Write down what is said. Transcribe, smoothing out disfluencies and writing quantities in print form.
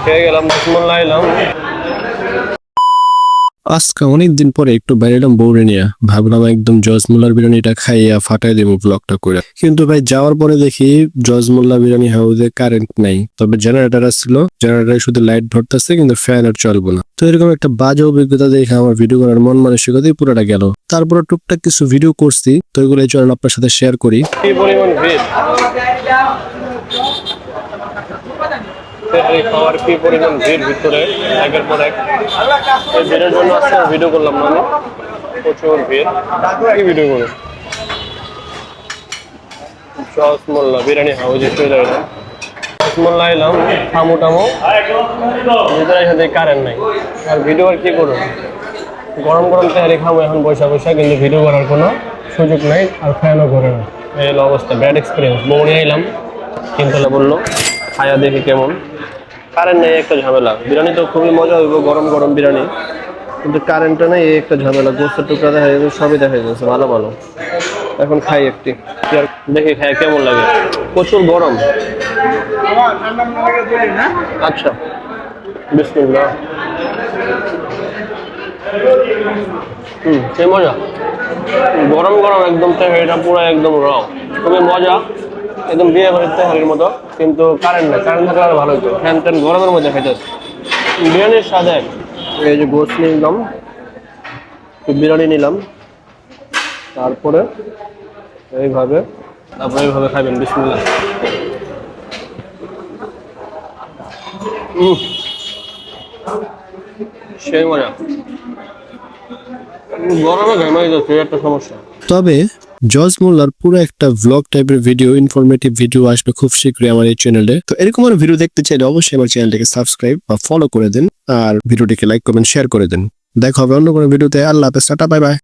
খেয়ে গেলাম, রসমলাই এলাম। আজকে অনেকদিন পরে একটু বাইরে এলাম বউরে নিয়ে, ভাবলাম একদম জজ মোল্লার বিরিয়ানিটা খাইয়া ফাটাই দেবো ব্লগটা করে। কিন্তু ভাই যাওয়ার পরে দেখি জজ মোল্লা বিরিয়ানি হাউসে কারেন্ট নাই, তবে জেনারেটর আসছিল, জেনারেটরে শুধু লাইট ধরতেছে কিন্তু ফ্যান আর চলবো না। তো এরকম একটা বাজে অভিজ্ঞতা দেখে আমার ভিডিও করার মন মানসিকতাই পুরোটা গেল। তারপরে টুকটাক কিছু ভিডিও করছি, তো এগুলো চলেন আপনার সাথে শেয়ার করি। কি পরিমাণ ভিড়, এই খাওয়ার কি পরিমাণ ভিড় ভিতরে, একের পর এক। এই ভিড়ের জন্য আজকে ভিডিও করলাম না আমি, প্রচুর ভিড়। কি ভিডিও করো? জজ মোল্লা বিরিয়ানি হাউসে চলে এলাম, জজ মোল্লা এলাম, থামো টামো, ভিতরে সাথে কারেন্ট নাই, আর ভিডিও আর কি করবো? গরম গরম তেহারি খাবো এখন বৈশা বৈশা, কিন্তু ভিডিও করার কোনো সুযোগ নাই, আর ফ্যানও করে না। এই হলো অবস্থা, ব্যাড এক্সপিরিয়েন্স। বৌড়ে এলাম, কিনতলা বললো খায়া দেখি কেমন। কারেন্ট নেই, একটা ঝামেলা। বিরিয়ানি তো খুবই মজা হইব, গরম গরম বিরিয়ানি, কিন্তু কারেন্টটা নেই, এই একটা ঝামেলা। গোস্তের টুকরা দেখা যাচ্ছে, সবই দেখা যাচ্ছে ভালো ভালো। এখন খাই একটি, দেখি খাই কেমন লাগে। প্রচুর গরম। আচ্ছা, বিসমিল্লাহ। সেই মজা, গরম গরম একদম। এটা পুরো একদম র, খুবই মজা, একদম বিয়ে বাড়ির তেহারির মতো। কিন্তু কারেন্ট নেই, কারেন্ট থাকলে আরো ভালো হতো। ফ্যান ট্যান গরমের মধ্যে খাইতেছে। বিরিয়ানির স্বাদে এই যে গোস্ত নিলাম, বিরিয়ানি নিলাম, তারপরে এইভাবে খাবেন। বিসমিল্লাহ। সেই মজা, গরমে ঘামাই যাচ্ছে, একটা সমস্যা। তবে জজ মোল্লার পুরো একটা ভ্লগ টাইপের ভিডিও, ইনফরমেটিভ ভিডিও আসবে খুব শীঘ্রই আমার এই চ্যানেলে। তো এরকম আর ভিডিও দেখতে চাইলে অবশ্যই আমার চ্যানেলটিকে সাবস্ক্রাইব বা ফলো করে দেন, আর ভিডিওটিকে লাইক কমেন্ট শেয়ার করে দেন। দেখা হবে অন্য কোনো ভিডিওতে। আল্লাহ হাফেজ, টাটা, বাই বাই।